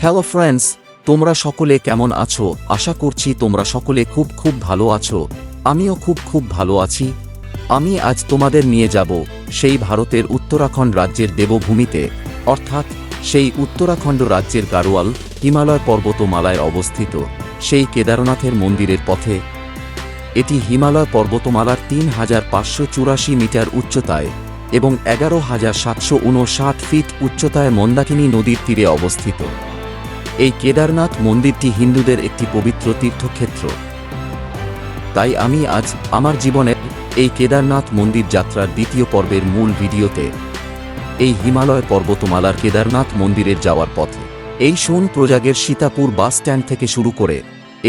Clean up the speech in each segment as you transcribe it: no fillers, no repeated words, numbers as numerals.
Hello friends, তোমরা সকলে কেমন আছো? আশা করছি তোমরা সকলে খুব ভালো আছো। আমিও খুব ভালো আছি। আমি আজ তোমাদের নিয়ে যাব সেই ভারতের উত্তরাখণ্ড রাজ্যের দেবভূমিতে, অর্থাৎ সেই উত্তরাখণ্ড রাজ্যের গাড়োয়াল হিমালয় পর্বতমালায় অবস্থিত সেই কেদারনাথের মন্দিরের পথে। এটি হিমালয় পর্বতমালার ৩,৫৮৪ মিটার উচ্চতায় এবং ১১,৭৫৯ ফিট উচ্চতায় মন্দাকিনী নদীর তীরে অবস্থিত। এই কেদারনাথ মন্দিরটি হিন্দুদের একটি পবিত্র তীর্থক্ষেত্র। তাই আমি আজ আমার জীবনের এই কেদারনাথ মন্দির যাত্রার দ্বিতীয় পর্বের মূল ভিডিওতে এই হিমালয় পর্বতমালার কেদারনাথ মন্দিরের যাওয়ার পথে এই সোনপ্রয়াগের সীতাপুর বাস স্ট্যান্ড থেকে শুরু করে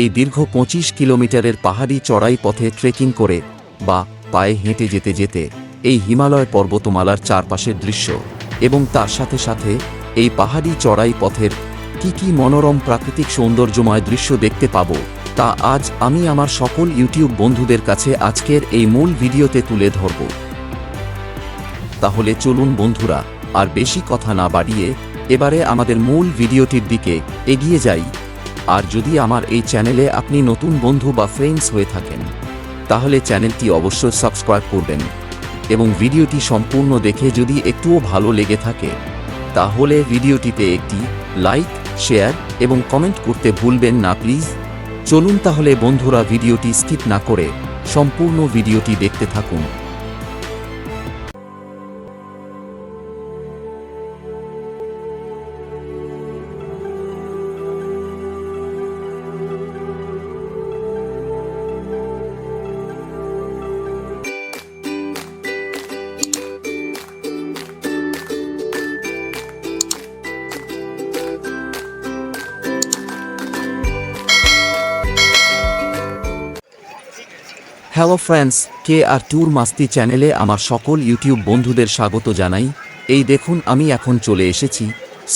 এই দীর্ঘ ২৫ কিলোমিটারের পাহাড়ি চড়াই পথে ট্রেকিং করে বা পায়ে হেঁটে যেতে যেতে এই হিমালয় পর্বতমালার চারপাশের দৃশ্য এবং তার সাথে সাথে এই পাহাড়ি চড়াই পথের কি মনোরম প্রাকৃতিক সৌন্দর্যময় দৃশ্য দেখতে পাবো, তা আজ আমি আমার সকল ইউটিউব বন্ধুদের কাছে আজকের এই মূল ভিডিওতে তুলে ধরব। তাহলে চলুন বন্ধুরা, আর বেশি কথা না বাড়িয়ে এবারে আমাদের মূল ভিডিওটির দিকে এগিয়ে যাই। আর যদি আমার এই চ্যানেলে আপনি নতুন বন্ধু বা ফ্রেন্ডস হয়ে থাকেন, তাহলে চ্যানেলটি অবশ্যই সাবস্ক্রাইব করবেন এবং ভিডিওটি সম্পূর্ণ দেখে যদি একটুও ভালো লেগে থাকে তাহলে ভিডিওটিতে একটি লাইক, শেয়ার এবং কমেন্ট করতে ভুলবেন না প্লিজ। চলুন তাহলে বন্ধুরা, ভিডিওটি স্কিপ না করে সম্পূর্ণ ভিডিওটি দেখতে থাকুন। হ্যালো ফ্রেন্ডস, কে আর ট্যুর মাস্তি চ্যানেলে আমার সকল ইউটিউব বন্ধুদের স্বাগত জানাই। এই দেখুন, আমি এখন চলে এসেছি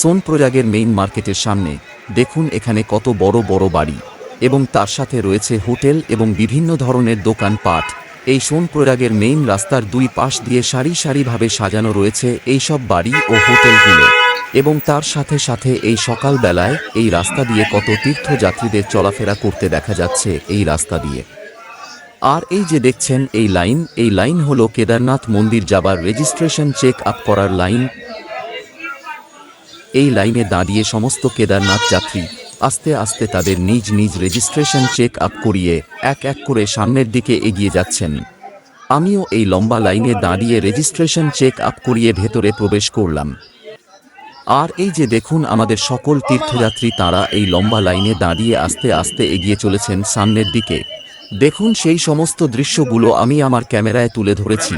সোনপ্রয়াগের মেইন মার্কেটের সামনে। দেখুন এখানে কত বড় বড় বাড়ি এবং তার সাথে রয়েছে হোটেল এবং বিভিন্ন ধরনের দোকানপাট। এই সোনপ্রয়াগের মেইন রাস্তার দুই পাশ দিয়ে সারিভাবে সাজানো রয়েছে এইসব বাড়ি ও হোটেলগুলো এবং তার সাথে সাথে এই সকালবেলায় এই রাস্তা দিয়ে কত তীর্থযাত্রীদের চলাফেরা করতে দেখা যাচ্ছে এই রাস্তা দিয়ে। আর এই যে দেখছেন এই লাইন হলো কেদারনাথ মন্দির যাবার রেজিস্ট্রেশন চেক আপ করার লাইন। এই লাইনে দাঁড়িয়ে সমস্ত কেদারনাথ যাত্রী আস্তে আস্তে তাদের নিজ রেজিস্ট্রেশন চেক আপ করিয়ে এক এক করে সামনের দিকে এগিয়ে যাচ্ছেন। আমিও এই লম্বা লাইনে দাঁড়িয়ে রেজিস্ট্রেশন চেক আপ করিয়ে ভেতরে প্রবেশ করলাম। আর এই যে দেখুন আমাদের সকল তীর্থযাত্রী, তারা এই লম্বা লাইনে দাঁড়িয়ে আস্তে আস্তে এগিয়ে চলেছেন সামনের দিকে। দেখুন সেই সমস্ত দৃশ্যগুলো আমি আমার ক্যামেরায় তুলে ধরেছি।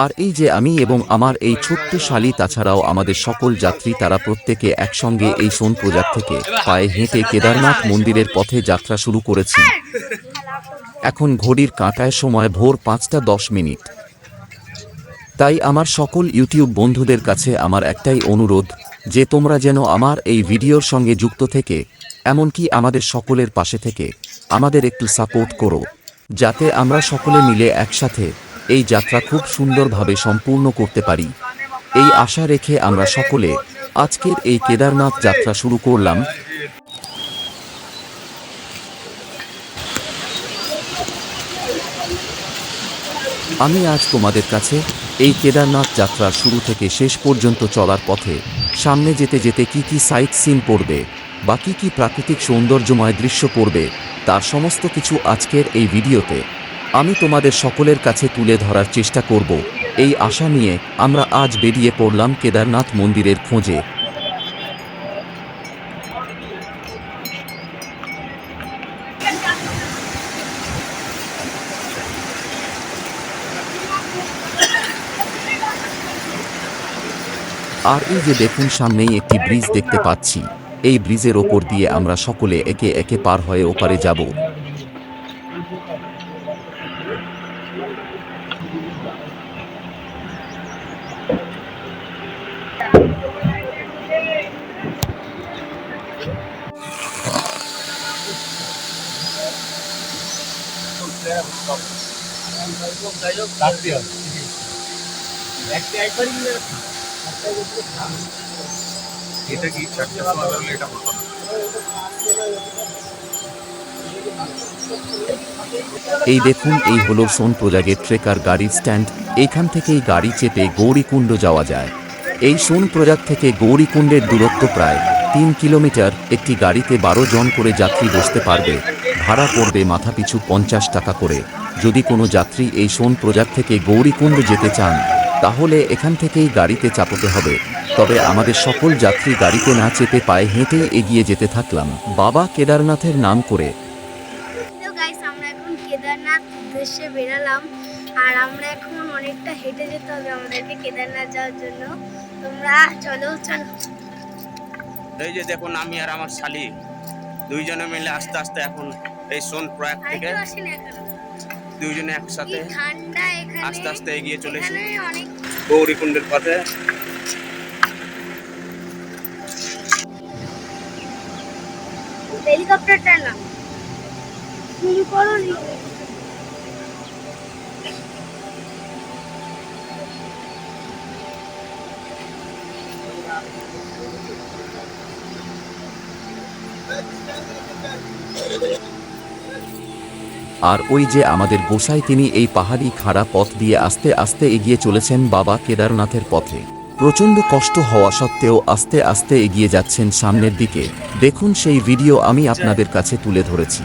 আর এই যে আমি এবং আমার এই ছোট্ট শালী, তাছাড়াও আমাদের সকল যাত্রী, তারা প্রত্যেকে একসঙ্গে এই সোনপ্রয়াগ থেকে পায়ে হেঁটে কেদারনাথ মন্দিরের পথে যাত্রা শুরু করেছি। এখন ঘড়ির কাঁটায় সময় ভোর ৫টা ১০ মিনিট। তাই আমার সকল ইউটিউব বন্ধুদের কাছে আমার একটাই অনুরোধ যে তোমরা যেন আমার এই ভিডিওর সঙ্গে যুক্ত থেকে এমনকি আমাদের সকলের পাশে থেকে আমাদের একটু সাপোর্ট করো, যাতে আমরা সকলে মিলে একসাথে এই যাত্রা খুব সুন্দরভাবে সম্পূর্ণ করতে পারি। এই আশা রেখে আমরা সকলে আজকের এই কেদারনাথ যাত্রা শুরু করলাম। আমি আজ তোমাদের কাছে এই কেদারনাথ যাত্রার শুরু থেকে শেষ পর্যন্ত চলার পথে সামনে যেতে যেতে কি সাইট সিন পড়বে বা কি প্রাকৃতিক সৌন্দর্যময় দৃশ্য পড়বে, তার সমস্ত কিছু আজকের এই ভিডিওতে আমি তোমাদের সকলের কাছে তুলে ধরার চেষ্টা করব। এই আশা নিয়ে আমরা আজ বেরিয়ে পড়লাম কেদারনাথ মন্দিরের খোঁজে। আর এই যে দেখুন সামনেই একটি ব্রিজ দেখতে পাচ্ছি। এই ব্রিজের ওপর দিয়ে আমরা সকলে একে একে পার হয়ে ওপারে যাব। এটা কি 400 লাগলে এটা হতো না। এই দেখুন, এই হলো সোনপ্রজাগের ট্রেকার গাড়ির স্ট্যান্ড। এইখান থেকেই গাড়ি চেপে গৌরীকুণ্ড যাওয়া যায়। এই সোনপ্রজাগ থেকে গৌরীকুণ্ডের দূরত্ব প্রায় 3 কিলোমিটার। একটি গাড়িতে 12 জন করে যাত্রী বসতে পারবে। ভাড়া পড়বে মাথাপিছু 50 টাকা করে। যদি কোনো যাত্রী এই সোনপ্রজাগ থেকে গৌরীকুণ্ড যেতে চান তাহলে এখান থেকেই গাড়িতে চাপতে হবে। তবে আমাদের সকল যাত্রী গাড়িতে না চেপে পায়ে হেঁটেই এগিয়ে যেতে থাকলাম বাবা কেদারনাথের নাম করে। তো গাইস, আমরা এখন কেদারনাথ উদ্দেশ্যে বেরালাম। আর আমরা এখন অনেকটা হেঁটে যেতে হবে আমাদেরকে কেদারনাথ যাওয়ার জন্য। তোমরা চলো চলো। এই যে দেখুন, আমি আর আমার শালি দুইজনে মিলে আস্তে আস্তে এখন এই সোনপ্রয়াগ থেকে আরেকটু আসি না এখানে। দুইজনে একসাথে কি ঠান্ডা এখানে। আস্তে আস্তে এগিয়ে চলেছি এখানে অনেক গৌরীকুণ্ডের পথে। হেলিকপ্টারটা না শুরু করো নি। আর ওই যে আমাদের গোসাই, তিনি এই পাহাড়ি খাড়া পথ দিয়ে আস্তে আস্তে এগিয়ে চলেছেন বাবা কেদারনাথের পথে। প্রচণ্ড কষ্ট হওয়া সত্ত্বেও আস্তে আস্তে এগিয়ে যাচ্ছেন সামনের দিকে। দেখুন, সেই ভিডিও আমি আপনাদের কাছে তুলে ধরেছি।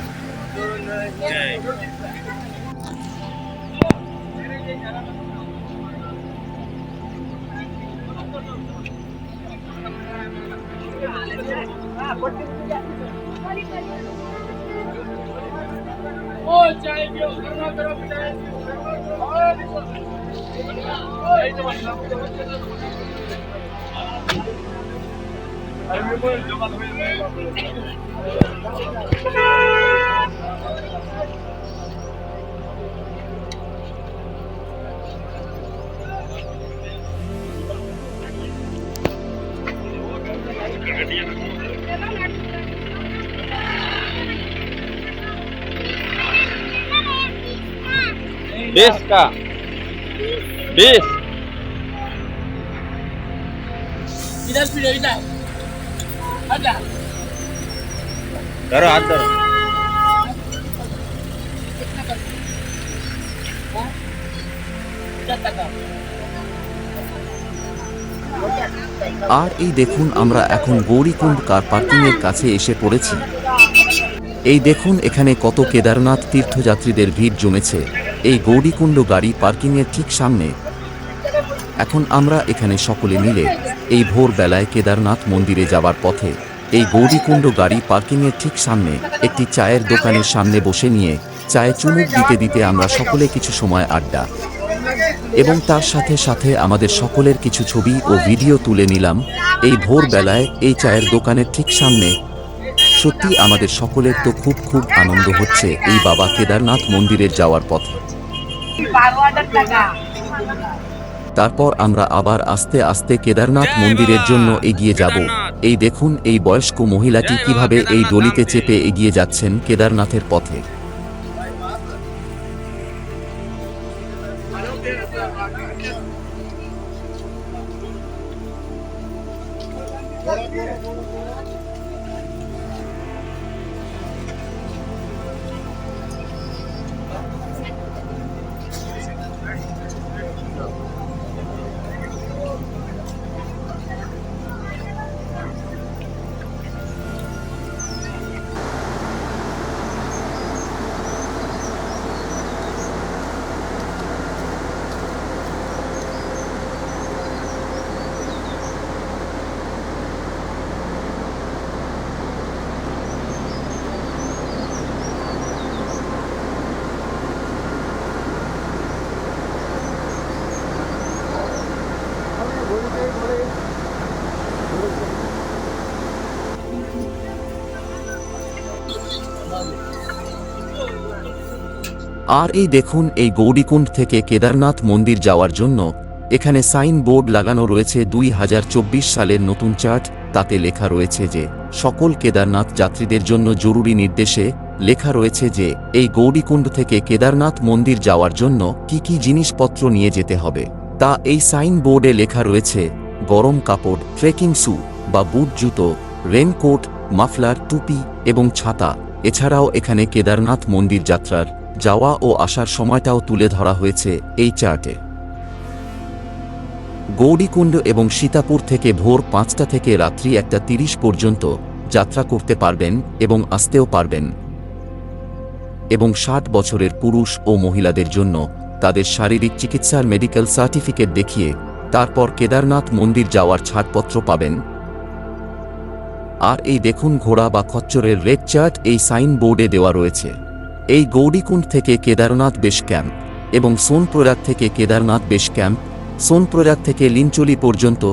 बेस का 20 धरो, हाथ धरो। আর এই দেখুন, আমরা এখন গৌরীকুণ্ড কার পার্কিংয়ের কাছে এসে পড়েছি। এই দেখুন, এখানে কত কেদারনাথ তীর্থযাত্রীদের ভিড় জমেছে এই গৌরীকুণ্ড গাড়ি পার্কিংয়ের ঠিক সামনে। এখন আমরা এখানে সকলে মিলে এই ভোরবেলায় কেদারনাথ মন্দিরে যাবার পথে এই গৌরীকুণ্ড গাড়ি পার্কিংয়ের ঠিক সামনে একটি চায়ের দোকানের সামনে বসে নিয়ে চায়ে চুমুক দিতে দিতে আমরা সকলে কিছু সময় আড্ডা এবং তার সাথে সাথে আমাদের সকলের কিছু ছবি ও ভিডিও তুলে নিলাম এই ভোরবেলায় এই চায়ের দোকানের ঠিক সামনে। সত্যি আমাদের সকলের তো খুব খুব আনন্দ হচ্ছে এই বাবা কেদারনাথ মন্দিরের যাওয়ার পথে। তারপর আমরা আবার আস্তে আস্তে কেদারনাথ মন্দিরের জন্য এগিয়ে যাব। এই দেখুন, এই বয়স্ক মহিলাটি কিভাবে এই ডলিতে চেপে এগিয়ে যাচ্ছেন কেদারনাথের পথে। আর এই দেখুন, এই গৌরীকুণ্ড থেকে কেদারনাথ মন্দির যাওয়ার জন্য এখানে সাইন বোর্ড লাগানো রয়েছে 2024 সালের নতুন চার্ট। তাতে লেখা রয়েছে যে সকল কেদারনাথ যাত্রীদের জন্য জরুরি নির্দেশে লেখা রয়েছে যে এই গৌরীকুণ্ড থেকে কেদারনাথ মন্দির যাওয়ার জন্য কি কি জিনিসপত্র নিয়ে যেতে হবে তা এই সাইন বোর্ডে লেখা রয়েছে। গরম কাপড়, ট্রেকিং শু বা বুট জুতো, রেনকোট, মাফলার, টুপি এবং ছাতা। এছাড়াও এখানে কেদারনাথ মন্দির যাত্রার যাওয়া ও আসার সময়টাও তুলে ধরা হয়েছে এই চার্টে। গৌরীকুণ্ড এবং সীতাপুর থেকে ভোর 5টা থেকে রাত্রি 1:30 পর্যন্ত যাত্রা করতে পারবেন এবং আসতেও পারবেন। এবং 60 বছরের পুরুষ ও মহিলাদের জন্য তাদের শারীরিক চিকিৎসার মেডিকেল সার্টিফিকেট দেখিয়ে তারপর কেদারনাথ মন্দির যাওয়ার ছাড়পত্র পাবেন। আর এই দেখুন ঘোড়া বা খচ্চরের রেড চার্ট এই সাইন বোর্ডে দেওয়া রয়েছে। এই গৌরীকুণ্ড থেকে কেদারনাথ বেস ক্যাম্প এবং সোনপ্রয়াগ থেকে কেদারনাথ বেস ক্যাম্প, সোনপ্রয়াগ থেকে লিঞ্চলি পর্যন্ত,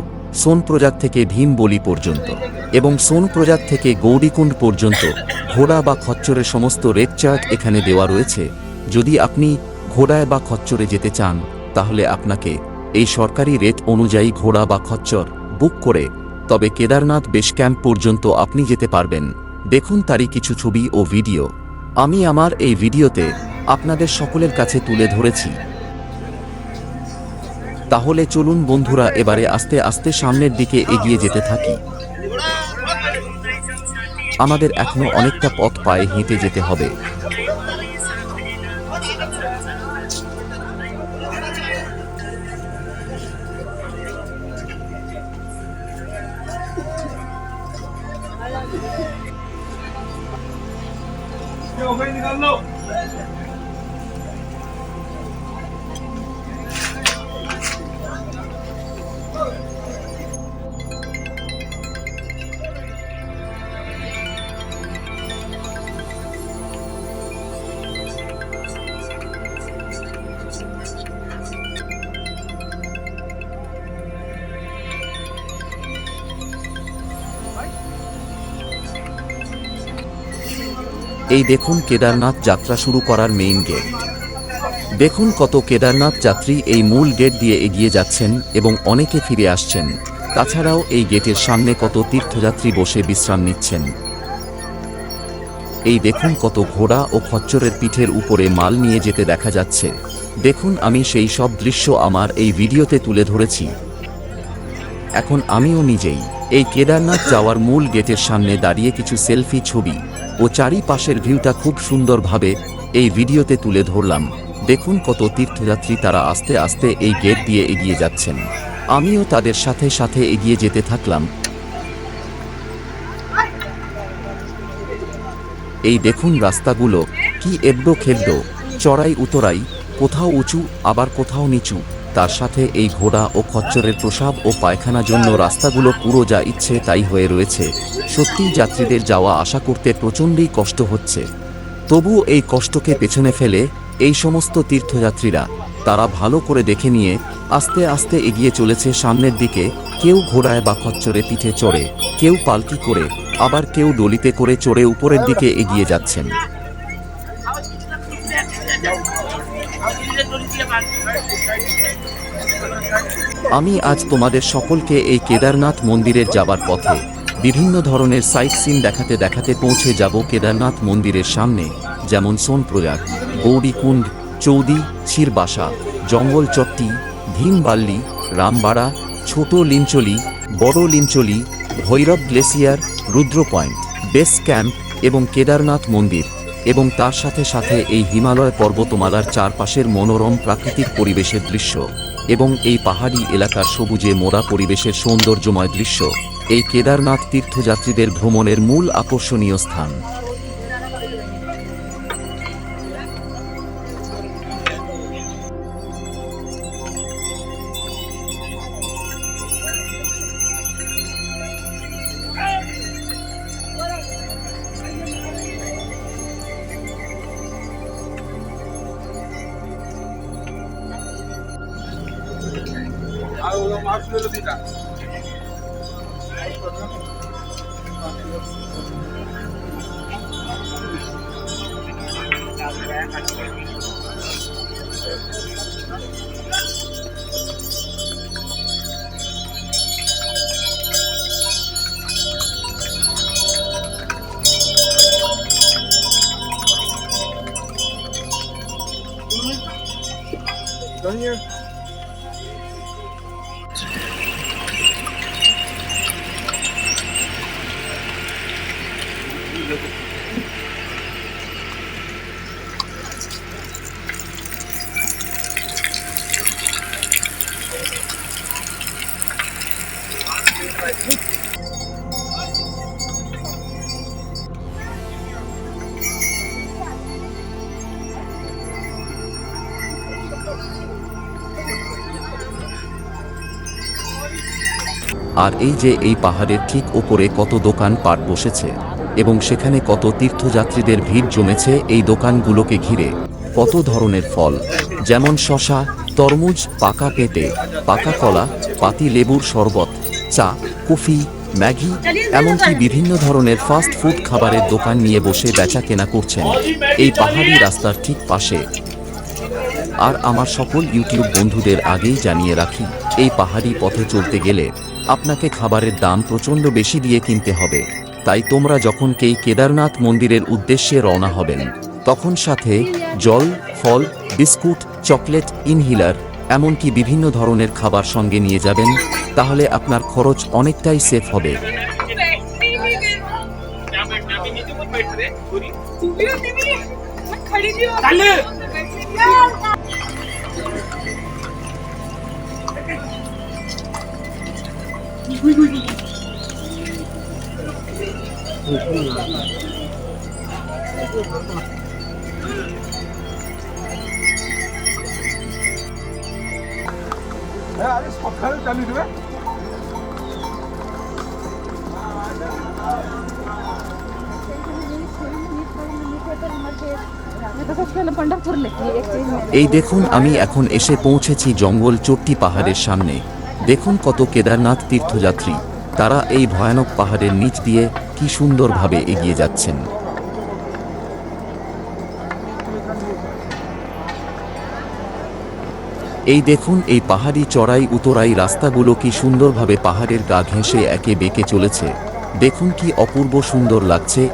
সোনপ্রয়াগ থেকে ভীমবলি পর্যন্ত এবং সোনপ্রয়াগ থেকে গৌরীকুণ্ড পর্যন্ত ঘোড়া বা খচ্চরের সমস্ত রেড চার্ট এখানে দেওয়া রয়েছে। যদি আপনি ঘোড়ায় বা খচ্চরে যেতে চান তাহলে আপনাকে এই সরকারি রেট অনুযায়ী ঘোড়া বা খচ্চর বুক করে তবে কেদারনাথ বেস ক্যাম্প পর্যন্ত আপনি যেতে পারবেন। দেখুন তারই কিছু ছবি ও ভিডিও আমি আমার এই ভিডিওতে আপনাদের সকলের কাছে তুলে ধরেছি। তাহলে চলুন বন্ধুরা এবারে আস্তে আস্তে সামনের দিকে এগিয়ে যেতে থাকি। আমাদের এখনো অনেকটা পথ পায়ে হেঁটে যেতে হবে। এই দেখুন কেদারনাথ যাত্রা শুরু করার মেইন গেট। দেখুন কত কেদারনাথ যাত্রী এই মূল গেট দিয়ে এগিয়ে যাচ্ছেন এবং অনেকে ফিরে আসছেন। তাছাড়াও এই গেটের সামনে কত তীর্থযাত্রী বসে বিশ্রাম নিচ্ছেন। এই দেখুন কত ঘোড়া ও খচ্চরের পিঠের উপরে মাল নিয়ে যেতে দেখা যাচ্ছে। দেখুন আমি সেই সব দৃশ্য আমার এই ভিডিওতে তুলে ধরেছি। এখন আমিও নিজেই এই কেদারনাথ যাওয়ার মূল গেটের সামনে দাঁড়িয়ে কিছু সেলফি ছবি ও চারিপাশের ভিউটা খুব সুন্দরভাবে এই ভিডিওতে তুলে ধরলাম। দেখুন কত তীর্থযাত্রী তারা আস্তে আস্তে এই গেট দিয়ে এগিয়ে যাচ্ছেন। আমিও তাদের সাথে সাথে এগিয়ে যেতে থাকলাম। এই দেখুন রাস্তাগুলো কি এবড়ো খেবড়ো, চড়াই উতরাই, কোথাও উঁচু আবার কোথাও নিচু। তার সাথে এই ঘোড়া ও খচ্চরের প্রসাব ও পায়খানার জন্য রাস্তাগুলো পুরো যা ইচ্ছে তাই হয়ে রয়েছে। সত্যিই যাত্রীদের যাওয়া আসা করতে প্রচণ্ডই কষ্ট হচ্ছে। তবুও এই কষ্টকে পেছনে ফেলে এই সমস্ত তীর্থযাত্রীরা তারা ভালো করে দেখে নিয়ে আস্তে আস্তে এগিয়ে চলেছে সামনের দিকে। কেউ ঘোড়ায় বা খচ্চরে পিঠে চড়ে, কেউ পালকি করে, আবার কেউ ডলিতে করে চড়ে উপরের দিকে এগিয়ে যাচ্ছেন। আমি আজ তোমাদের সকলকে এই কেদারনাথ মন্দিরের যাবার পথে বিভিন্ন ধরনের সাইট সিন দেখাতে দেখাতে পৌঁছে যাব কেদারনাথ মন্দিরের সামনে, যেমন সোনপ্রয়াগ, গৌরীকুণ্ড, চৌদি, ছিরবাসা, জঙ্গল চট্টি, ভীমবাল্লি, রামবাড়া, ছোট লিঞ্চলি, বড় লিঞ্চলি, ভৈরব গ্লেসিয়ার, রুদ্র পয়েন্ট, বেস ক্যাম্প এবং কেদারনাথ মন্দির এবং তার সাথে সাথে এই হিমালয় পর্বতমালার চারপাশের মনোরম প্রাকৃতিক পরিবেশের দৃশ্য এবং এই পাহাড়ি এলাকার সবুজে মোড়া পরিবেশের সৌন্দর্যময় দৃশ্য এই কেদারনাথ তীর্থযাত্রীদের ভ্রমণের মূল আকর্ষণীয় স্থান। আর এই যে এই পাহাড়ের ঠিক ওপরে কত দোকান পাট বসেছে এবং সেখানে কত তীর্থযাত্রীদের ভিড় জমেছে এই দোকানগুলোকে ঘিরে। কত ধরনের ফল, যেমন শসা, তরমুজ, পাকা পেঁপে, পাকা কলা, পাতি লেবুর শরবত, চা, কফি, ম্যাগি, এমনকি বিভিন্ন ধরনের ফাস্ট ফুড খাবারের দোকান নিয়ে বসে বেচা কেনা করছেন এই পাহাড়ি রাস্তার ঠিক পাশে। আর আমার সকল ইউটিউব বন্ধুদের আগেই জানিয়ে রাখি, এই পাহাড়ি পথে চলতে গেলে আপনাকে খাবারের দাম প্রচণ্ড বেশি দিয়ে কিনতে হবে। তাই তোমরা যখন কেদারনাথ মন্দিরের উদ্দেশ্যে রওনা হবেন তখন সাথে জল, ফল, বিস্কুট, চকলেট, ইনহেলার, এমনকি বিভিন্ন ধরনের খাবার সঙ্গে নিয়ে যাবেন, তাহলে আপনার খরচ অনেকটাই সেফ হবে। সকালে চালিয়ে দেবে। এই দেখুন, আমি এখন এসে পৌঁছেছি জঙ্গল চট্টি পাহাড়ের সামনে। দেখুন কত কেদারনাথ তীর্থযাত্রী, তারা এই ভয়ানক পাহাড়ের নিচ দিয়ে কি সুন্দরভাবে এগিয়ে যাচ্ছেন। এই দেখুন, এই পাহাড়ি চড়াই উতরাই রাস্তাগুলো কি সুন্দরভাবে পাহাড়ের গা ঘেঁষে একে বেঁকে চলেছে। দেখুন কি অপূর্ব সুন্দর লাগছে।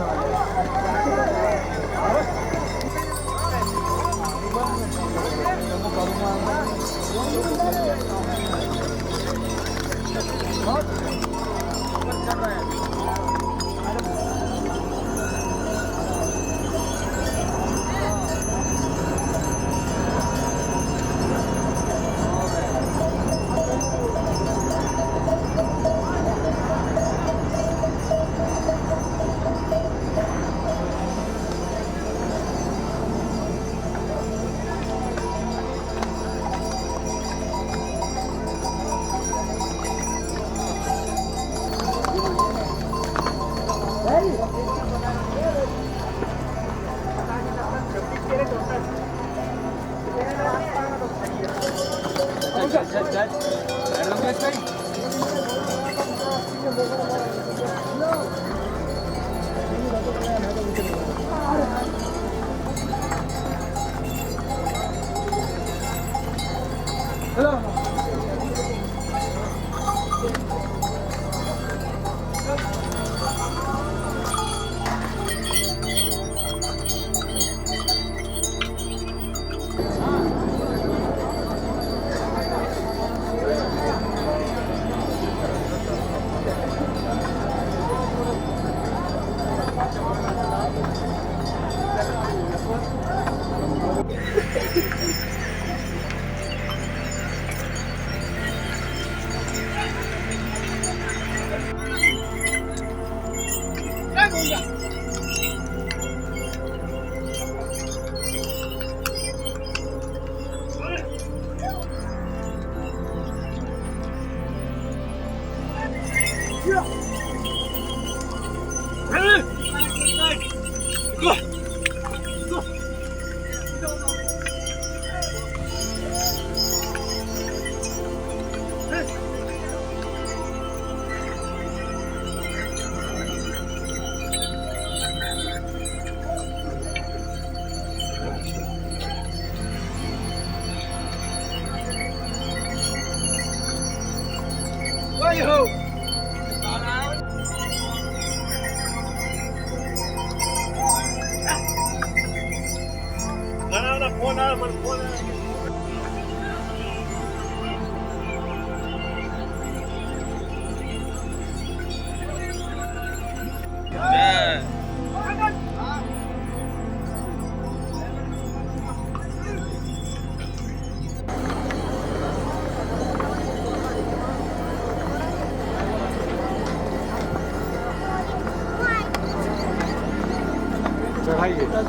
है ये।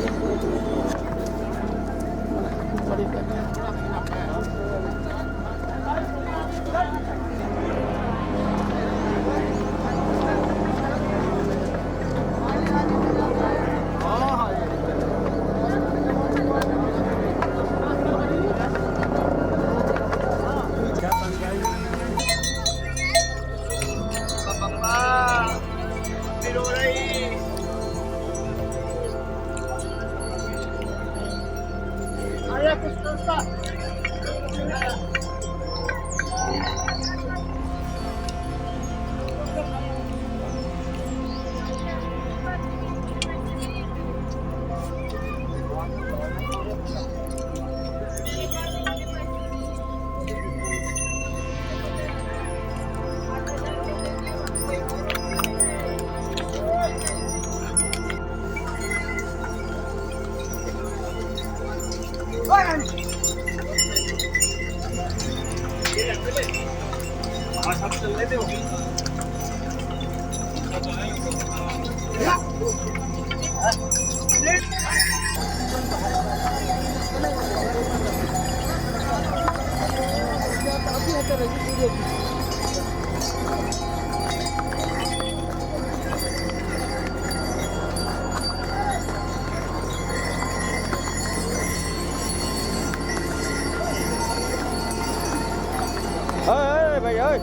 ơi mày ơi.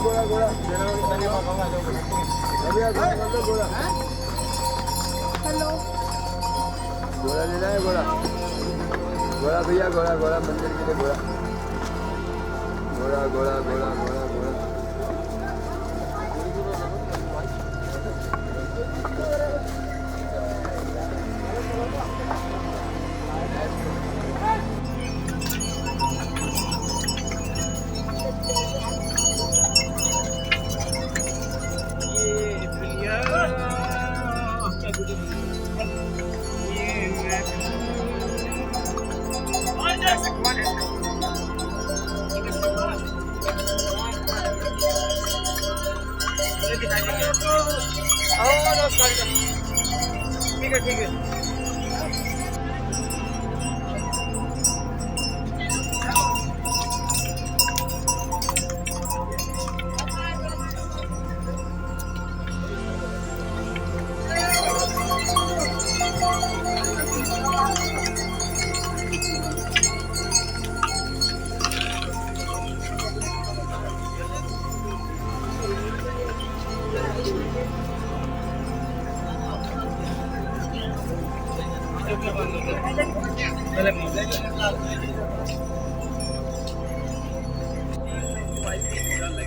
Gora Gora भैया गोरा हेलो गोरा लेना है गोरा गोरा भैया गोरा गोरा मंदिर के लिए गोरा गोरा गोरा गोरा गोरा गोरा ठीक है ठीक है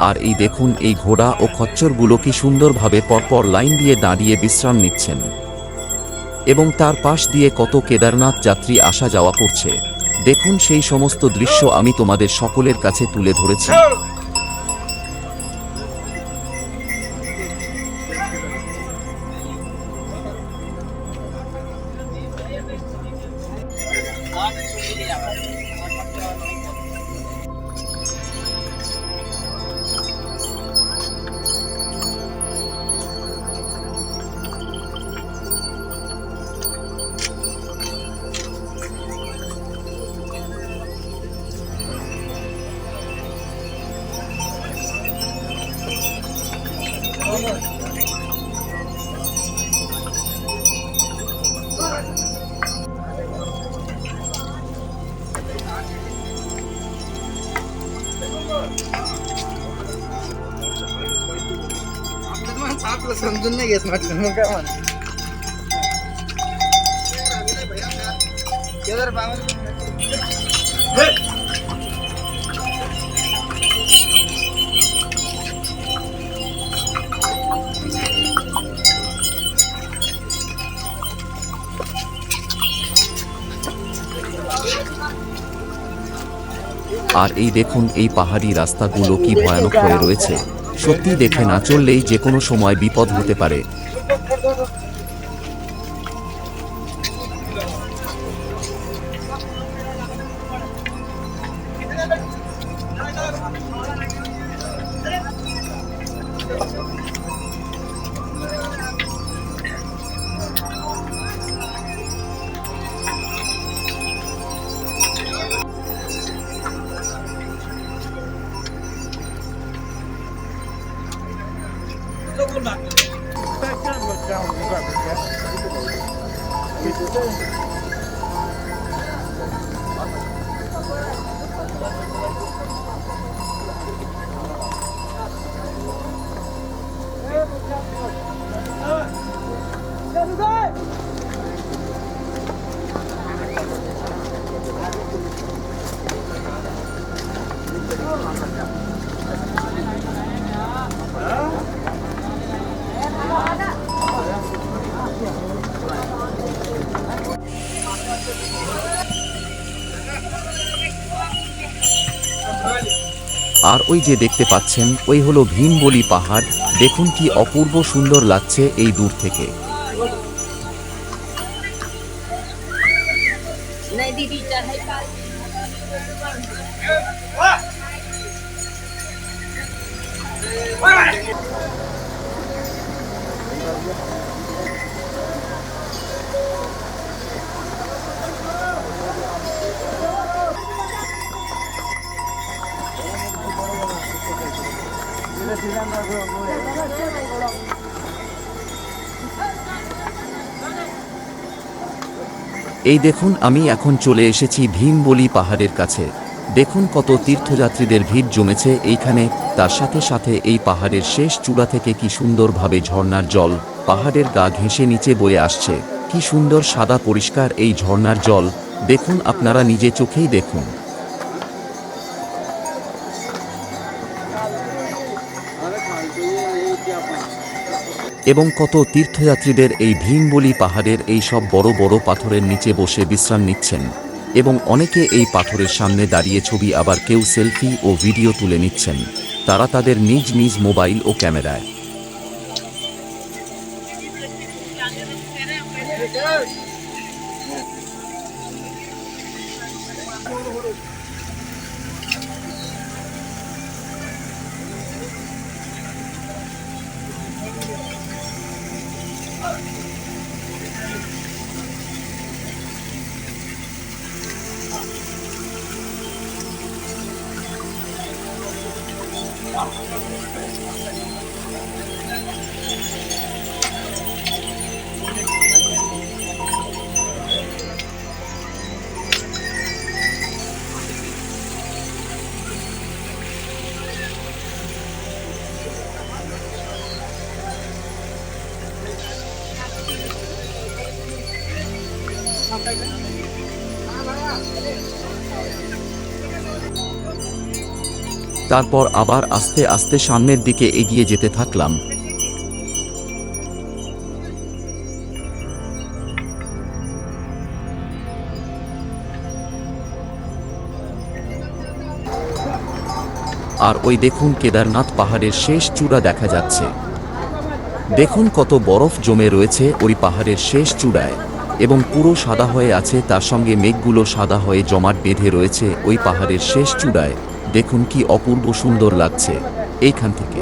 আর এই দেখুন এই ঘোড়া ও খচ্চরগুলো কি সুন্দরভাবে পরপর লাইন দিয়ে দাঁড়িয়ে বিশ্রাম নিচ্ছেন এবং তার পাশ দিয়ে কত কেদারনাথ যাত্রী আসা যাওয়া করছে। দেখুন সেই সমস্ত দৃশ্য আমি তোমাদের সকলের কাছে তুলে ধরেছি। समजून नाही घेत म्हटलं मग काय म्हणा আর এই দেখুন এই পাহাড়ি রাস্তাগুলো কি ভয়ানক হয়ে রয়েছে। সত্যি দেখে না চললেই যে কোনো সময় বিপদ হতে পারে। আর ওই যে দেখতে পাচ্ছেন ওই হলো ভীমবলি পাহাড়। দেখুন কি অপূর্ব সুন্দর লাগছে এই দূর থেকে। এই দেখুন আমি এখন চলে এসেছি ভীমবলি পাহাড়ের কাছে। দেখুন কত তীর্থযাত্রীদের ভিড় জমেছে এইখানে। তার সাথে সাথে এই পাহাড়ের শেষ চূড়া থেকে কি সুন্দরভাবে ঝর্ণার জল পাহাড়ের গা ঘেঁষে নিচে বয়ে আসছে। কি সুন্দর সাদা পরিষ্কার এই ঝর্ণার জল, দেখুন আপনারা নিজে চোখেই দেখুন। এবং কত তীর্থযাত্রীদের এই ভীমবলি পাহাড়ের এই সব বড় বড় পাথরের নিচে বসে বিশ্রাম নিচ্ছেন এবং অনেকে এই পাথরের সামনে দাঁড়িয়ে ছবি, আবার কেউ সেলফি ও ভিডিও তুলে নিচ্ছেন তারা তাদের নিজ নিজ মোবাইল ও ক্যামেরায়। তারপর আবার আস্তে আস্তে সামনের দিকে এগিয়ে যেতে থাকলাম। আর ওই দেখুন কেদারনাথ পাহাড়ের শেষ চূড়া দেখা যাচ্ছে। দেখুন কত বরফ জমে রয়েছে ওই পাহাড়ের শেষ চূড়ায় এবং পুরো সাদা হয়ে আছে, তার সঙ্গে মেঘগুলো সাদা হয়ে জমাট বেঁধে রয়েছে ওই পাহাড়ের শেষ চূড়ায়। দেখুন কি অপূর্ব সুন্দর লাগছে এইখান থেকে।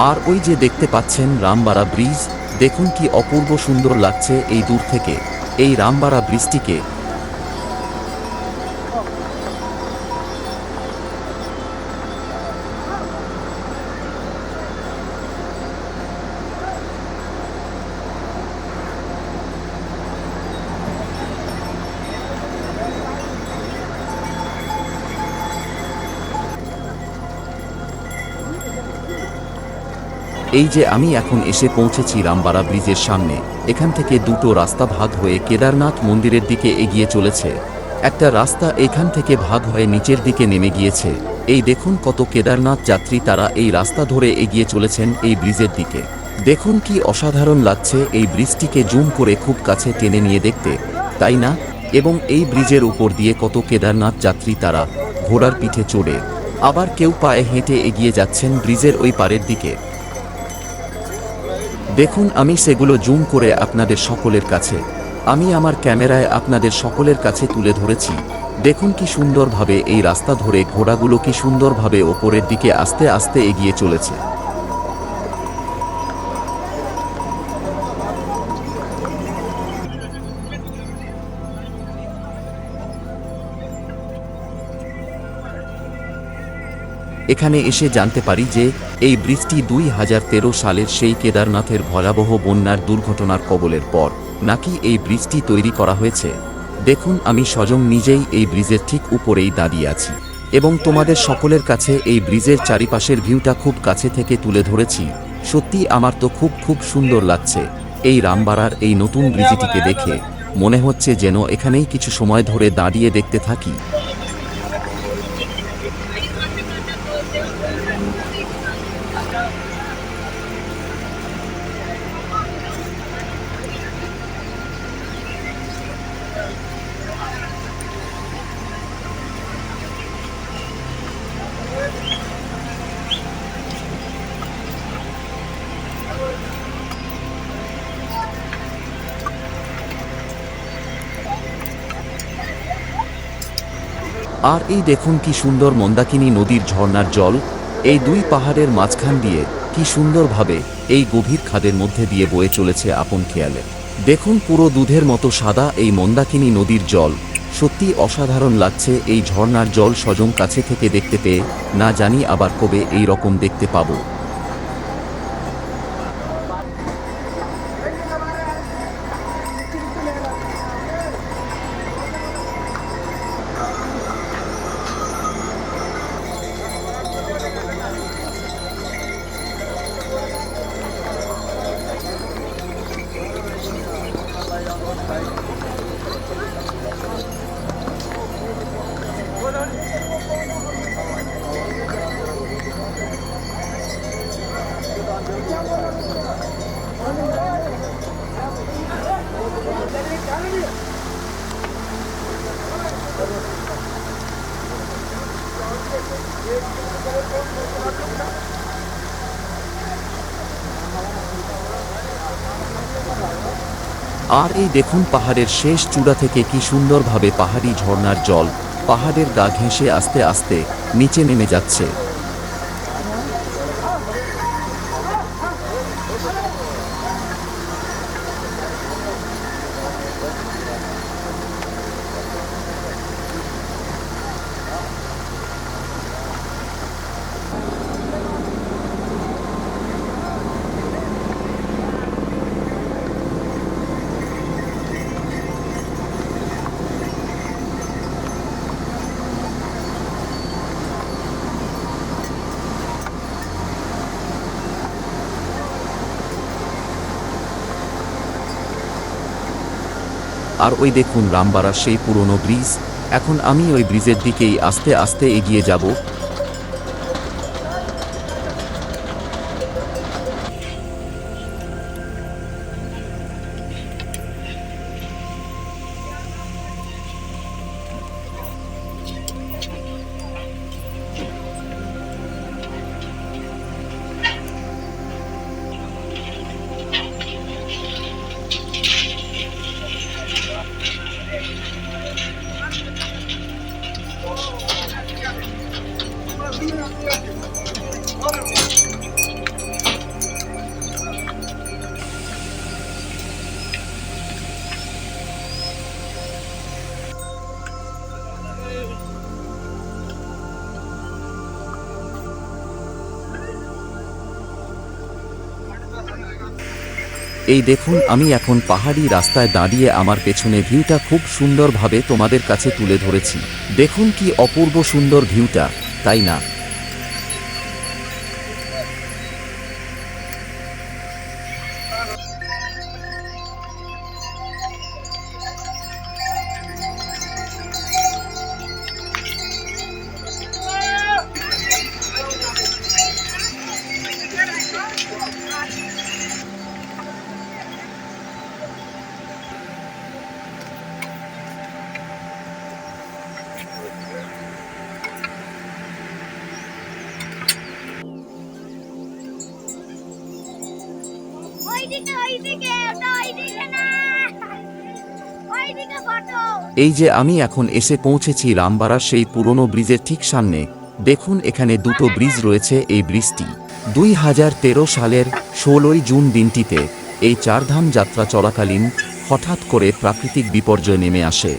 আর ওই যে দেখতে পাচ্ছেন রামবাড়া ব্রিজ, দেখুন কি অপূর্ব সুন্দর লাগছে এই দূর থেকে এই রামবাড়া ব্রিজটিকে। এই যে আমি এখন এসে পৌঁছেছি রামবাড়া ব্রিজের সামনে। এখান থেকে দুটো রাস্তা ভাগ হয়ে কেদারনাথ মন্দিরের দিকে এগিয়ে চলেছে। একটা রাস্তা এখান থেকে ভাগ হয়ে নিচের দিকে নেমে গিয়েছে। এই দেখুন কত কেদারনাথ যাত্রী তারা এই রাস্তা ধরে এগিয়ে চলেছেন এই ব্রিজের দিকে। দেখুন কি অসাধারণ লাগছে এই ব্রিজটিকে জুম করে খুব কাছে টেনে নিয়ে দেখতে, তাই না? এবং এই ব্রিজের উপর দিয়ে কত কেদারনাথ যাত্রী তারা ঘোড়ার পিঠে চড়ে, আবার কেউ পায়ে হেঁটে এগিয়ে যাচ্ছেন ব্রিজের ওই পারের দিকে। দেখুন আমি সেগুলো জুম করে আপনাদের সকলের কাছে, আমি আমার ক্যামেরায় আপনাদের সকলের কাছে তুলে ধরেছি। দেখুন কি সুন্দরভাবে এই রাস্তা ধরে ঘোড়াগুলো কি সুন্দরভাবে ওপরের দিকে আস্তে আস্তে এগিয়ে চলেছে। এখানে এসে জানতে পারি যে এই ব্রিজটি 2013 সালের সেই কেদারনাথের ভয়াবহ বন্যার দুর্ঘটনার কবলের পর নাকি এই ব্রিজটি তৈরি করা হয়েছে। দেখুন আমি স্বয়ং নিজেই এই ব্রিজের ঠিক উপরেই দাঁড়িয়ে আছি এবং তোমাদের সকলের কাছে এই ব্রিজের চারিপাশের ভিউটা খুব কাছে থেকে তুলে ধরেছি। সত্যি আমার তো খুব সুন্দর লাগছে এই রামবাড়ার এই নতুন ব্রিজটিকে দেখে। মনে হচ্ছে যেন এখানেই কিছু সময় ধরে দাঁড়িয়ে দেখতে থাকি। আর এই দেখুন কি সুন্দর মন্দাকিনী নদীর ঝর্ণার জল এই দুই পাহাড়ের মাঝখান দিয়ে কি সুন্দরভাবে এই গভীর খাদের মধ্যে দিয়ে বয়ে চলেছে আপন খেয়ালে। দেখুন পুরো দুধের মতো সাদা এই মন্দাকিনী নদীর জল, সত্যি অসাধারণ লাগছে এই ঝর্ণার জল স্বয়ং কাছে থেকে দেখতে পেয়ে। না জানি আবার কবে এই রকম দেখতে পাবো। আর এই দেখুন পাহাড়ের শেষ চূড়া থেকে কি সুন্দরভাবে পাহাড়ি ঝর্ণার জল পাহাড়ের গা ঘেঁষে আস্তে আস্তে নিচে নেমে যাচ্ছে। আর ওই দেখুন রামবাড়ার সেই পুরনো ব্রিজ। এখন আমি ওই ব্রিজের দিকেই আস্তে আস্তে এগিয়ে যাব। এই দেখুন আমি এখন পাহাড়ি রাস্তায় দাঁড়িয়ে আমার পেছনে ভিউটা খুব সুন্দরভাবে তোমাদের কাছে তুলে ধরেছি। দেখুন কি অপূর্ব সুন্দর ভিউটা, তাই না? এই যে আমি এখন এসে পৌঁছেছি রামবাড়ার সেই পুরনো ব্রিজের ঠিক সামনে। দেখুন এখানে দুটো ব্রিজ রয়েছে। এই ব্রিজটি 2013 সালের 16 জুন দিনটিতে এই চারধাম যাত্রা চলাকালীন হঠাৎ করে প্রাকৃতিক বিপর্যয় নেমে আসে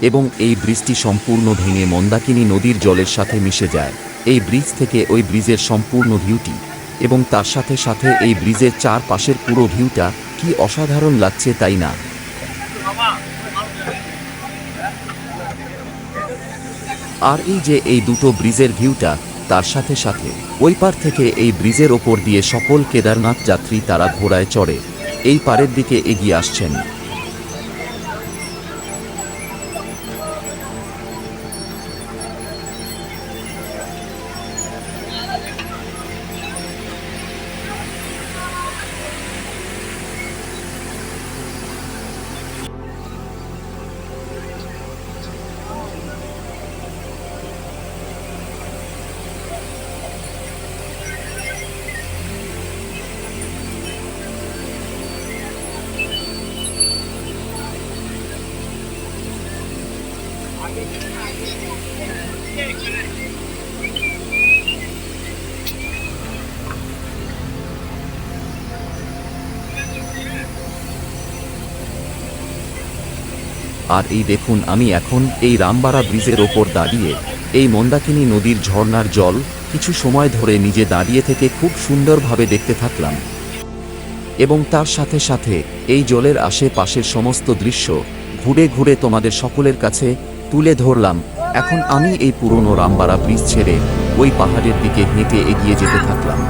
এবং এই ব্রিজটি সম্পূর্ণ ভেঙে মন্দাকিনী নদীর জলের সাথে মিশে যায়। এই ব্রিজ থেকে ওই ব্রিজের সম্পূর্ণ ভিউটি এবং তার সাথে সাথে এই ব্রিজের চারপাশের পুরো ভিউটা কি অসাধারণ লাগছে, তাই না? আর এই যে এই দুটো ব্রিজের ভিউটা, তার সাথে সাথে ওই পার থেকে এই ব্রিজের ওপর দিয়ে সকল কেদারনাথ যাত্রী তারা ঘোড়ায় চড়ে এই পারের দিকে এগিয়ে আসছেন। আর এই দেখুন, আমি এখন এই রামবাড়া ব্রিজের ওপর দাঁড়িয়ে এই মন্দাকিনী নদীর ঝর্ণার জল কিছু সময় ধরে নিজে দাঁড়িয়ে থেকে খুব সুন্দরভাবে দেখতে থাকলাম এবং তার সাথে সাথে এই জলের আশেপাশের সমস্ত দৃশ্য ঘুরে ঘুরে তোমাদের সকলের কাছে তুলে ধরলাম। এখন আমি এই পুরনো রামবাড়া ব্রিজ ছেড়ে ওই পাহাড়ের দিকে হেঁটে এগিয়ে যেতে থাকলাম।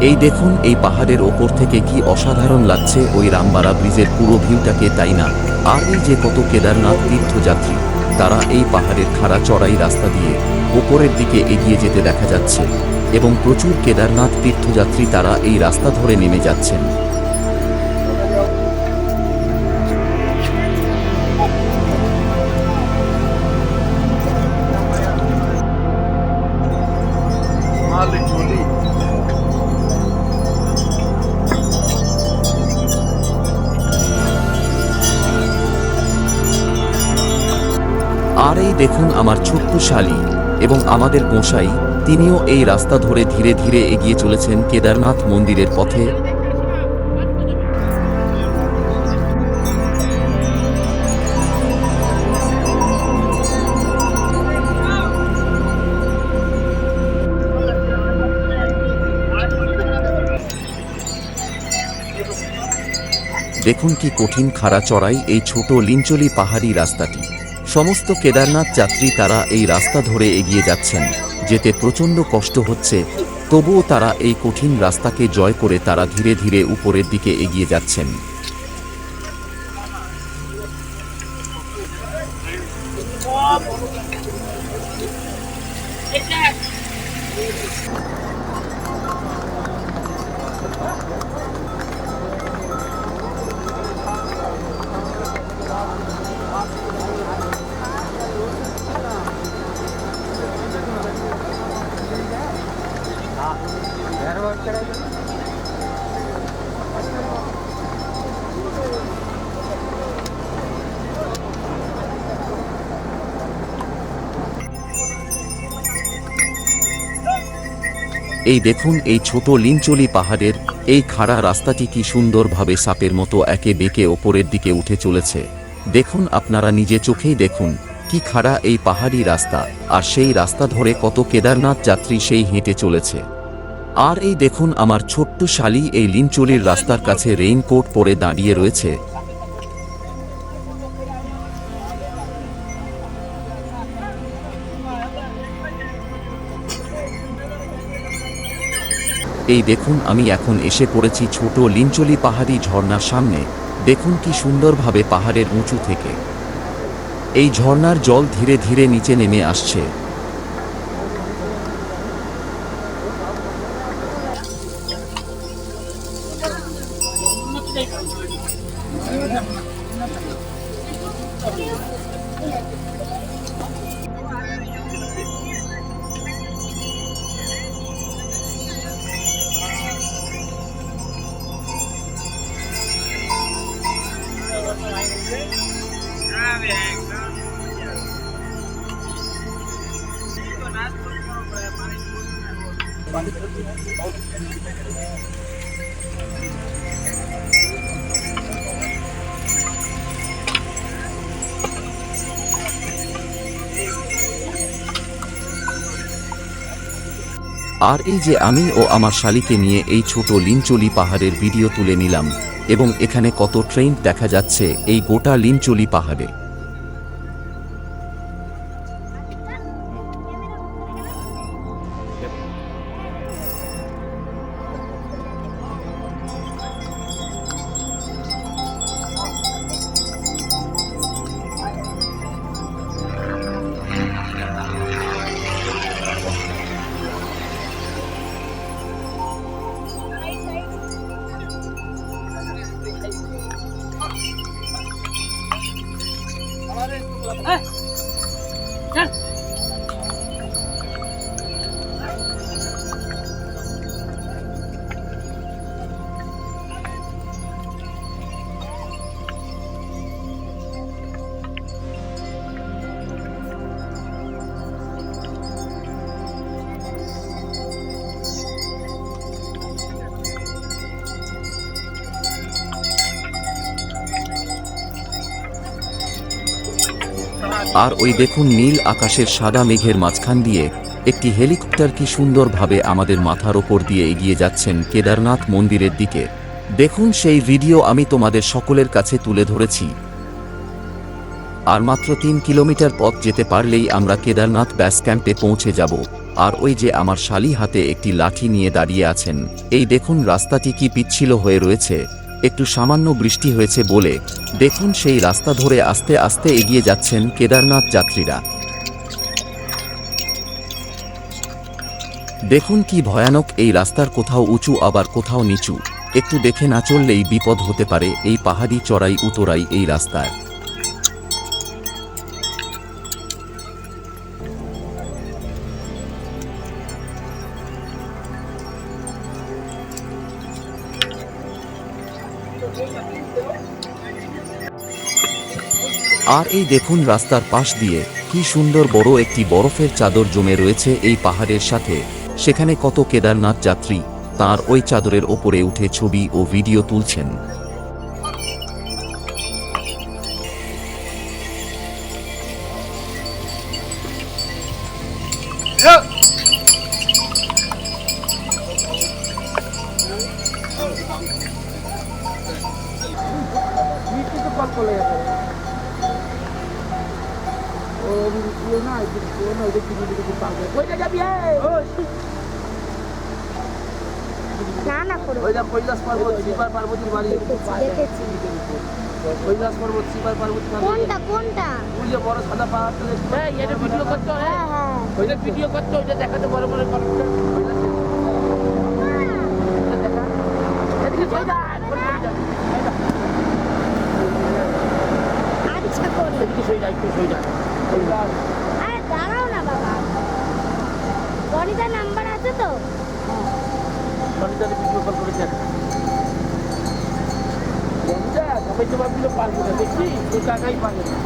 এই দেখুন, এই পাহাড়ের ওপর থেকে কি অসাধারণ লাগছে ওই রামবাড়া ব্রিজের পুরো ভিউটাকে, তাই না? আর এই যে কত কেদারনাথ তীর্থযাত্রী তারা এই পাহাড়ের খাড়া চড়াই রাস্তা দিয়ে ওপরের দিকে এগিয়ে যেতে দেখা যাচ্ছে এবং প্রচুর কেদারনাথ তীর্থযাত্রী তারা এই রাস্তা ধরে নেমে যাচ্ছেন। আর এই দেখুন আমার ছোট্ট শালী এবং আমাদের গোসাই, তিনিও এই রাস্তা ধরে ধীরে ধীরে এগিয়ে চলেছেন কেদারনাথ মন্দিরের পথে। দেখুন কি কঠিন খাড়া চড়াই এই ছোট লিঞ্চলি পাহাড়ি রাস্তাটি। সমস্ত কেদারনাথ যাত্রী তারা এই রাস্তা ধরে এগিয়ে যাচ্ছেন, যেতে প্রচণ্ড কষ্ট হচ্ছে, তবুও তারা এই কঠিন রাস্তাকে জয় করে তারা ধীরে ধীরে উপরের দিকে এগিয়ে যাচ্ছেন। এই দেখুন, এই ছোট লিঞ্চলি পাহাড়ের এই খাড়া রাস্তাটি কি সুন্দরভাবে সাপের মতো একে বেঁকে ওপরের দিকে উঠে চলেছে। দেখুন, আপনারা নিজে চোখেই দেখুন কি খাড়া এই পাহাড়ি রাস্তা, আর সেই রাস্তা ধরে কত কেদারনাথ যাত্রী সেই হেঁটে চলেছে। আর এই দেখুন আমার ছোট্ট শালী এই লিঞ্চলির রাস্তার কাছে রেইনকোট পরে দাঁড়িয়ে রয়েছে। এই দেখুন, আমি এখন এসে পড়েছি ছোট লিঞ্চলি পাহাড়ি ঝর্ণার সামনে। দেখুন কি সুন্দরভাবে পাহাড়ের উঁচু থেকে এই ঝর্ণার জল ধীরে ধীরে নিচে নেমে আসছে। আর এই যে আমি ও আমার শালিকে নিয়ে এই ছোট লিনচলি পাহাড়ের ভিডিও তুলে নিলাম, এবং এখানে কত ট্রেন দেখা যাচ্ছে এই গোটা লিনচলি পাহাড়ে। আর ওই দেখুন নীল আকাশের সাদা মেঘের মাঝখান দিয়ে একটি হেলিকপ্টার কি সুন্দরভাবে আমাদের মাথার ওপর দিয়ে এগিয়ে যাচ্ছেন কেদারনাথ মন্দিরের দিকে। দেখুন সেই ভিডিও আমি তোমাদের সকলের কাছে তুলে ধরেছি। আর মাত্র 3 কিলোমিটার পথ যেতে পারলেই আমরা কেদারনাথ বেস ক্যাম্পে পৌঁছে যাব। আর ওই যে আমার শালি হাতে একটি লাঠি নিয়ে দাঁড়িয়ে আছেন। এই দেখুন রাস্তাটি কি পিচ্ছিল হয়ে রয়েছে, একটু সামান্য বৃষ্টি হয়েছে বলে। দেখুন সেই রাস্তা ধরে আস্তে আস্তে এগিয়ে যাচ্ছেন কেদারনাথ যাত্রীরা। দেখুন কি ভয়ানক এই রাস্তার, কোথাও উঁচু আবার কোথাও নিচু। একটু দেখে না চললেই বিপদ হতে পারে এই পাহাড়ি চড়াই উতরাই এই রাস্তায়। আর এই দেখুন রাস্তার পাশ দিয়ে কি সুন্দর বড় একটি বরফের চাদর জমে রয়েছে এই পাহাড়ের সাথে। সেখানে কত কেদারনাথ যাত্রী তার ওই চাদরের ওপরে উঠে ছবি ও ভিডিও তুলছেন। না না করো ওইটা কৈলাস পর্বত শ্রীপার পার্বতীর বাড়ি। দেখেছি। কৈলাস পর্বত শ্রীপার পার্বতীর বাড়ি। কোনটা কোনটা? ওই যে বড় সাদা পাহাড়টা দেখছো? এই এটা ভিডিও করতে হয়, হ্যাঁ হ্যাঁ। ওইটা ভিডিও করতে ওইটা দেখাতে বড় বড় পার্বতটা। দেখা এদিকে চলে যা, আচ্ছা করি। এদিকে সই যা, একটু সই যা। আরে দাঁড়াও না বাবা, গণিতার নাম্বার আছে তো? মানুষদের ভিডিও কল করে দেখ। বন্ধুরা সবাই তো ভাবছিল পারবো না, দেখছি তো টাকাই পাবে না।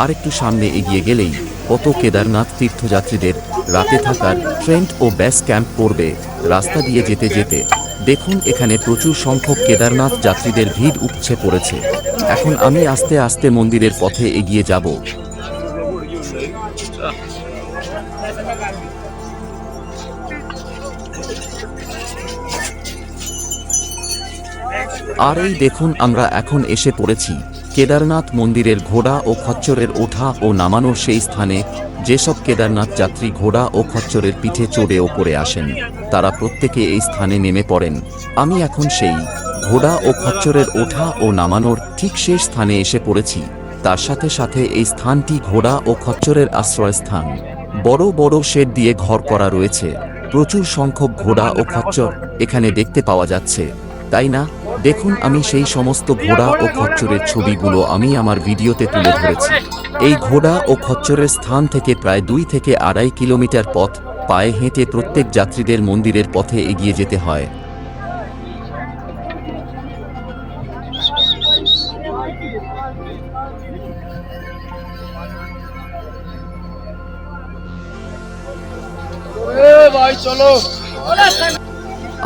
আর একটু সামনে এগিয়ে গেলেই কত কেদারনাথ তীর্থযাত্রীদের রাতে থাকার টেন্ট ও বেস ক্যাম্প পড়বে রাস্তা দিয়ে যেতে যেতে। দেখুন এখানে প্রচুর সংখ্যক কেদারনাথ যাত্রীদের ভিড় উপচে পড়েছে। এখন আমি আস্তে আস্তে মন্দিরের পথে এগিয়ে যাব। আর এই দেখুন আমরা এখন এসে পড়েছি কেদারনাথ মন্দিরের ঘোড়া ও খচ্চরের ওঠা ও নামানোর সেই স্থানে। যেসব কেদারনাথ যাত্রী ঘোড়া ও খচ্চরের পিঠে চড়ে ওপরে আসেন তারা প্রত্যেকে এই স্থানে নেমে পড়েন। আমি এখন সেই ঘোড়া ও খচ্চরের ওঠা ও নামানোর ঠিক শেষ স্থানে এসে পড়েছি। তার সাথে সাথে এই স্থানটি ঘোড়া ও খচ্চরের আশ্রয়স্থান। বড় বড় শেড দিয়ে ঘর করা রয়েছে। প্রচুর সংখ্যক ঘোড়া ও খচ্চর এখানে দেখতে পাওয়া যাচ্ছে, তাই না? দেখুন আমি সেই সমস্ত ঘোড়া ও খচ্চরের ছবিগুলো আমি আমার ভিডিওতে তুলে ধরেছি। এই ঘোড়া ও খচ্চরের স্থান থেকে প্রায় 2 থেকে 2.5 কিলোমিটার পথ পায়ে হেঁটে প্রত্যেক যাত্রীদের মন্দিরের পথে এগিয়ে যেতে হয়।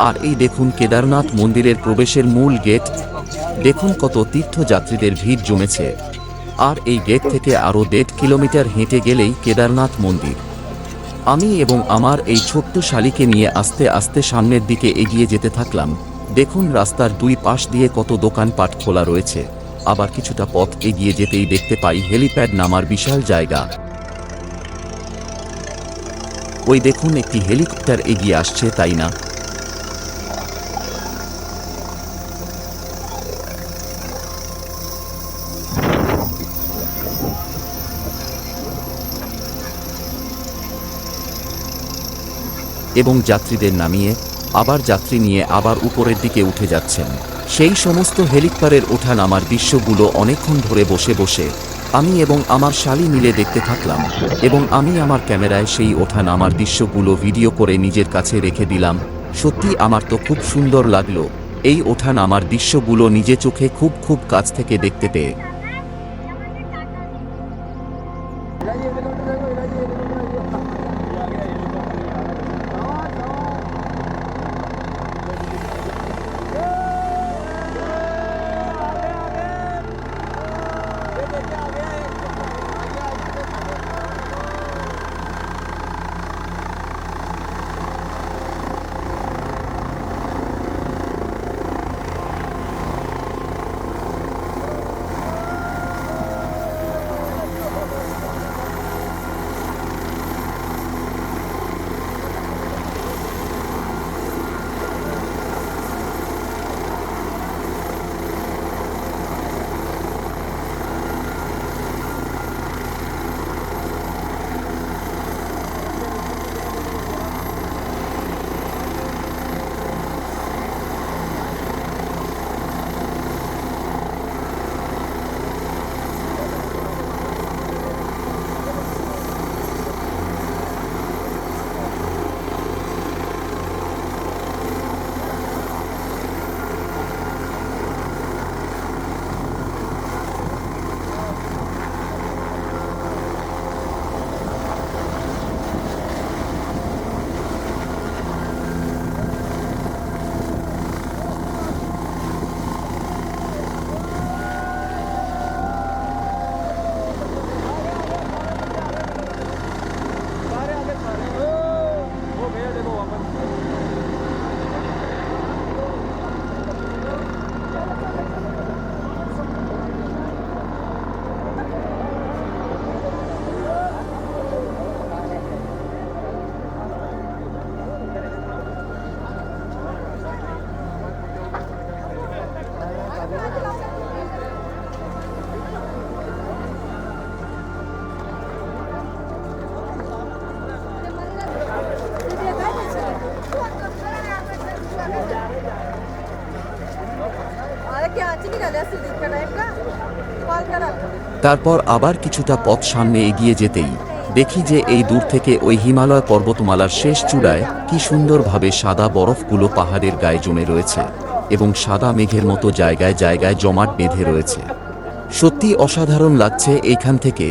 আর এই দেখুন কেদারনাথ মন্দিরের প্রবেশের মূল গেট। দেখুন কত তীর্থযাত্রীদের ভিড় জমেছে। আর এই গেট থেকে আরও 1.5 কিলোমিটার হেঁটে গেলেই কেদারনাথ মন্দির। আমি এবং আমার এই ছোট্ট শালিকে নিয়ে আস্তে আস্তে সামনের দিকে এগিয়ে যেতে থাকলাম। দেখুন রাস্তার 2 পাশ দিয়ে কত দোকানপাট খোলা রয়েছে। আবার কিছুটা পথ এগিয়ে যেতেই দেখতে পাই হেলিপ্যাড নামার বিশাল জায়গা। ওই দেখুন একটি হেলিকপ্টার এগিয়ে আসছে, তাই না? এবং যাত্রীদের নামিয়ে আবার যাত্রী নিয়ে আবার উপরের দিকে উঠে যাচ্ছেন। সেই সমস্ত হেলিকপ্টারের ওঠা নামার দৃশ্যগুলো অনেকক্ষণ ধরে বসে বসে আমি এবং আমার শালি মিলে দেখতে থাকলাম এবং আমি আমার ক্যামেরায় সেই ওঠা নামার দৃশ্যগুলো ভিডিও করে নিজের কাছে রেখে দিলাম। সত্যি আমার তো খুব সুন্দর লাগলো এই ওঠা নামার দৃশ্যগুলো নিজে চোখে খুব কাছ থেকে দেখতে পেয়ে। তারপর আবার কিছুটা পথ সামনে এগিয়ে যেতেই দেখি যে এই দূর থেকে ওই হিমালয় পর্বতমালার শেষ চূড়ায় কি সুন্দরভাবে সাদা বরফগুলো পাহাড়ের গায়ে জমে রয়েছে এবং সাদা মেঘের মতো জায়গায় জায়গায় জমাট বেঁধে রয়েছে। সত্যি অসাধারণ লাগছে এইখান থেকে।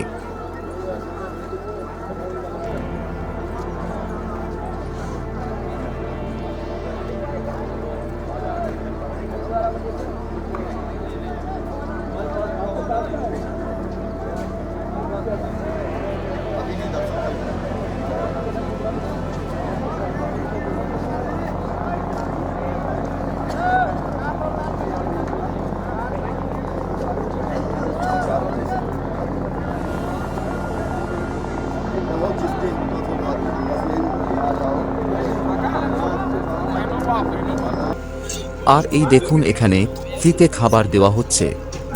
আর এই দেখুন এখানে ফ্রিতে খাবার দেওয়া হচ্ছে।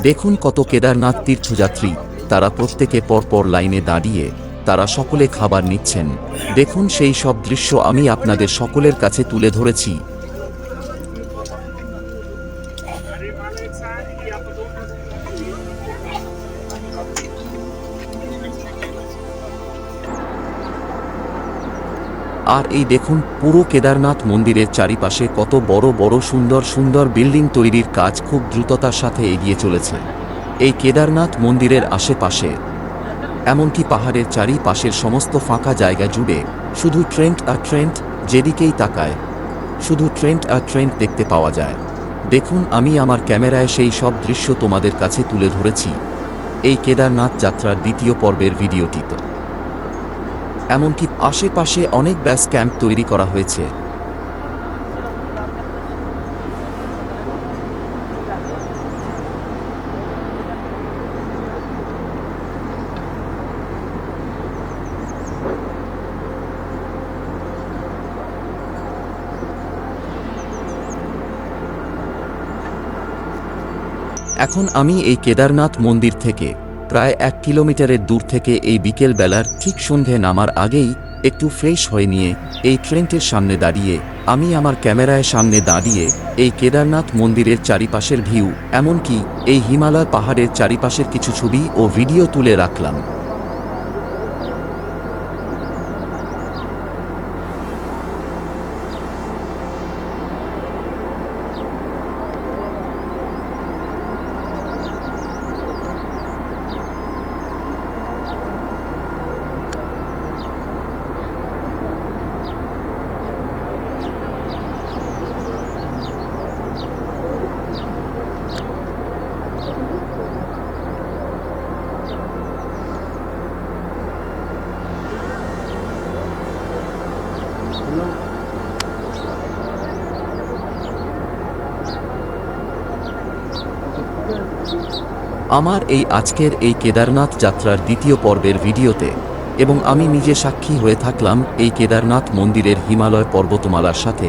দেখুন কত কেদারনাথ তীর্থযাত্রী, তারা প্রত্যেকে পরপর লাইনে দাঁড়িয়ে তারা সকলে খাবার নিচ্ছেন। দেখুন সেই সব দৃশ্য আমি আপনাদের সকলের কাছে তুলে ধরেছি। আর এই দেখুন পুরো কেদারনাথ মন্দিরের চারিপাশে কত বড় বড় সুন্দর সুন্দর বিল্ডিং তৈরির কাজ খুব দ্রুততার সাথে এগিয়ে চলেছে এই কেদারনাথ মন্দিরের আশেপাশে। এমনকি পাহাড়ের চারিপাশের সমস্ত ফাঁকা জায়গা জুড়ে শুধু ট্রেন্ট আর ট্রেন্ট, যেদিকেই তাকায় শুধু ট্রেন্ট আর ট্রেন্ট দেখতে পাওয়া যায়। দেখুন আমি আমার ক্যামেরায় সেই সব দৃশ্য তোমাদের কাছে তুলে ধরেছি এই কেদারনাথ যাত্রার দ্বিতীয় পর্বের ভিডিওটিতে। এমনকি আশেপাশে অনেক বেস ক্যাম্প তৈরি করা হয়েছে। এখন আমি এই কেদারনাথ মন্দির থেকে প্রায় 1 কিলোমিটারের দূর থেকে এই বিকেল বেলার ঠিক সন্ধে নামার আগেই একটু ফ্রেশ হয়ে নিয়ে এই ট্রেন্টের সামনে দাঁড়িয়ে আমি আমার ক্যামেরায় সামনে দাঁড়িয়ে এই কেদারনাথ মন্দিরের চারিপাশের ভিউ, এমনকি এই হিমালয় পাহাড়ের চারিপাশের কিছু ছবি ও ভিডিও তুলে রাখলাম। আমার এই আজকের এই কেদারনাথ যাত্রার দ্বিতীয় পর্বের ভিডিওতে এবং আমি নিজে সাক্ষী হয়ে থাকলাম এই কেদারনাথ মন্দিরের হিমালয় পর্বতমালার সাথে।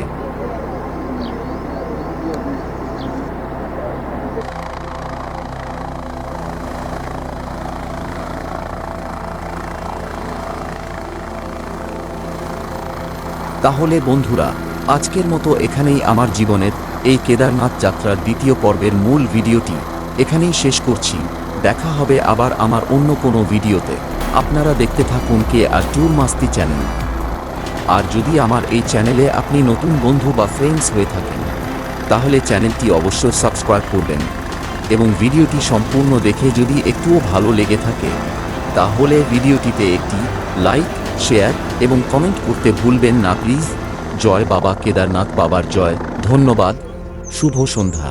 তাহলে বন্ধুরা, আজকের মতো এখানেই আমার জীবনের এই কেদারনাথ যাত্রার দ্বিতীয় পর্বের মূল ভিডিওটি এখানেই শেষ করছি। দেখা হবে আবার আমার অন্য কোনো ভিডিওতে। আপনারা দেখতে থাকুন কে আর ট্যুর মাস্তি চ্যানেল। আর যদি আমার এই চ্যানেলে আপনি নতুন বন্ধু বা ফ্রেন্ডস হয়ে থাকেন তাহলে চ্যানেলটি অবশ্যই সাবস্ক্রাইব করবেন এবং ভিডিওটি সম্পূর্ণ দেখে যদি একটুও ভালো লেগে থাকে তাহলে ভিডিওটিতে একটি লাইক, শেয়ার এবং কমেন্ট করতে ভুলবেন না প্লিজ। জয় বাবা কেদারনাথ বাবার জয়। ধন্যবাদ। শুভ সন্ধ্যা।